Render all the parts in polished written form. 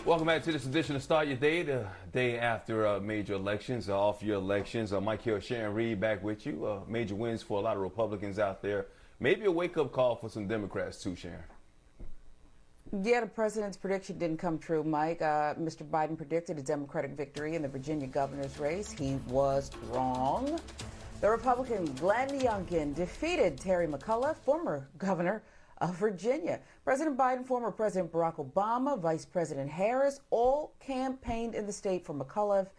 Welcome back to this edition of Start Your Day, the day after major elections, off-year elections. Mike here, Sharon Reed back with you. Major wins for a lot of Republicans out there. Maybe a wake-up call for some Democrats too, Sharon. Yeah, the president's prediction didn't come true, Mike. Mr. Biden predicted a Democratic victory in the Virginia governor's race. He was wrong. The Republican Glenn Youngkin defeated Terry McAuliffe, former governor of Virginia. President Biden, former President Barack Obama, Vice President Harris all campaigned in the state for McAuliffe,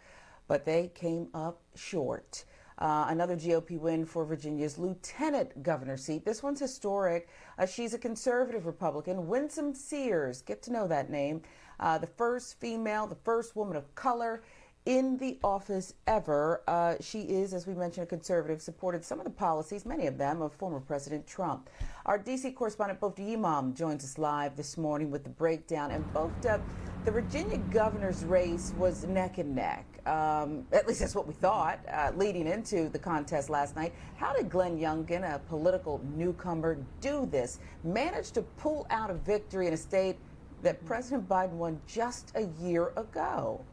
but they came up short. Another GOP win for Virginia's lieutenant governor seat. This one's historic. She's a conservative Republican, Winsome Sears. Get to know that name. The first female, the first woman of color in the office ever. She is, as we mentioned, a conservative, supported some of the policies, many of them, of former President Trump. Our D.C. correspondent, Bofta Imam, joins us live this morning with the breakdown. And Bofta, the Virginia governor's race was neck and neck. At least that's what we thought, leading into the contest last night. How did Glenn Youngkin, a political newcomer, do this? Manage to pull out a victory in a state that President Biden won just a year ago?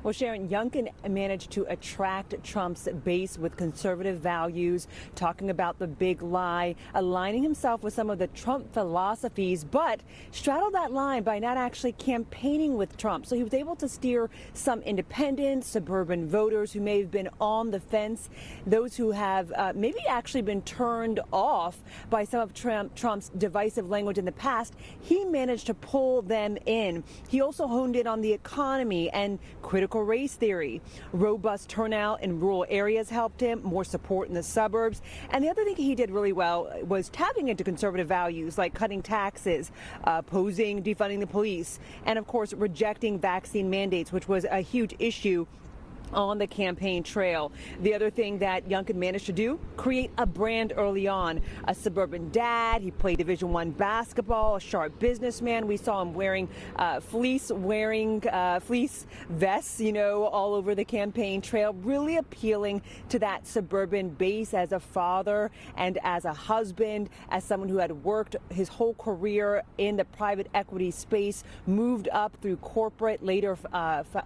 Well, Sharon, Youngkin managed to attract Trump's base with conservative values, talking about the big lie, aligning himself with some of the Trump philosophies, but straddled that line by not actually campaigning with Trump. So he was able to steer some independent, suburban voters who may have been on the fence, those who have maybe actually been turned off by some of Trump's divisive language in the past. He managed to pull them in. He also honed in on the economy and critical race theory. Robust turnout in rural areas helped him, more support in the suburbs. And the other thing he did really well was tapping into conservative values like cutting taxes, opposing defunding the police, and of course rejecting vaccine mandates, which was a huge issue on the campaign trail. The other thing that Youngkin managed to do, create a brand early on. A suburban dad, he played Division I basketball, a sharp businessman. We saw him wearing fleece vests, all over the campaign trail, really appealing to that suburban base as a father and as a husband, as someone who had worked his whole career in the private equity space, moved up through corporate, later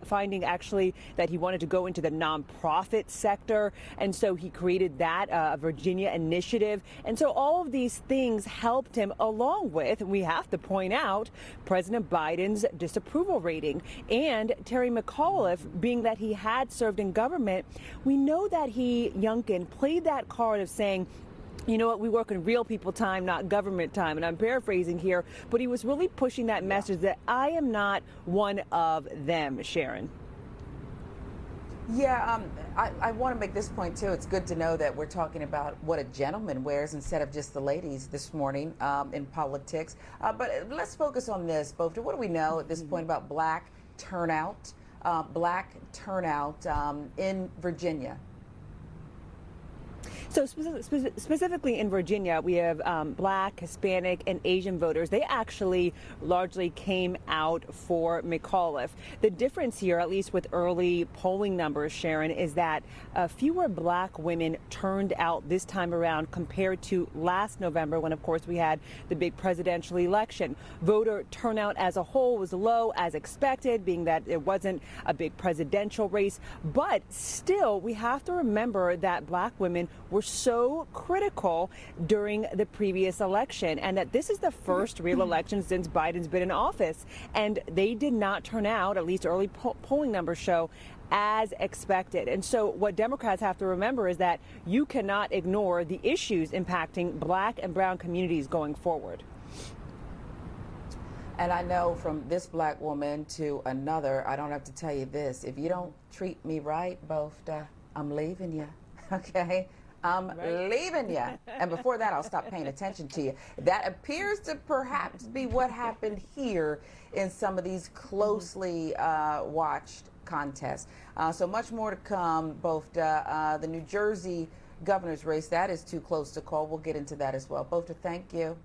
finding actually that he wanted to go into the nonprofit sector. And so he created that Virginia initiative. And so all of these things helped him, along with, we have to point out, President Biden's disapproval rating. And Terry McAuliffe, being that he had served in government, we know that Youngkin, played that card of saying, you know what, we work in real people time, not government time. And I'm paraphrasing here, but he was really pushing that message that I am not one of them, Sharon. Yeah, I want to make this point, too. It's good to know that we're talking about what a gentleman wears instead of just the ladies this morning in politics. But let's focus on this, Bofta. What do we know at this point about black turnout in Virginia? So specifically in Virginia, we have Black, Hispanic, and Asian voters. They actually largely came out for McAuliffe. The difference here, at least with early polling numbers, Sharon, is that fewer Black women turned out this time around compared to last November, when, of course, we had the big presidential election. Voter turnout as a whole was low, as expected, being that it wasn't a big presidential race. But still, we have to remember that Black women were so critical during the previous election, and that this is the first real election since Biden's been in office, and they did not turn out, at least early polling numbers show, as expected. And so what Democrats have to remember is that you cannot ignore the issues impacting Black and brown communities going forward. And I know from this Black woman to another, I don't have to tell you this: if you don't treat me right, Bofta, I'm leaving you. Okay? I'm leaving you. And before that, I'll stop paying attention to you. That appears to perhaps be what happened here in some of these closely watched contests. So much more to come. Bofta, the New Jersey governor's race, that is too close to call. We'll get into that as well. Bofta, thank you.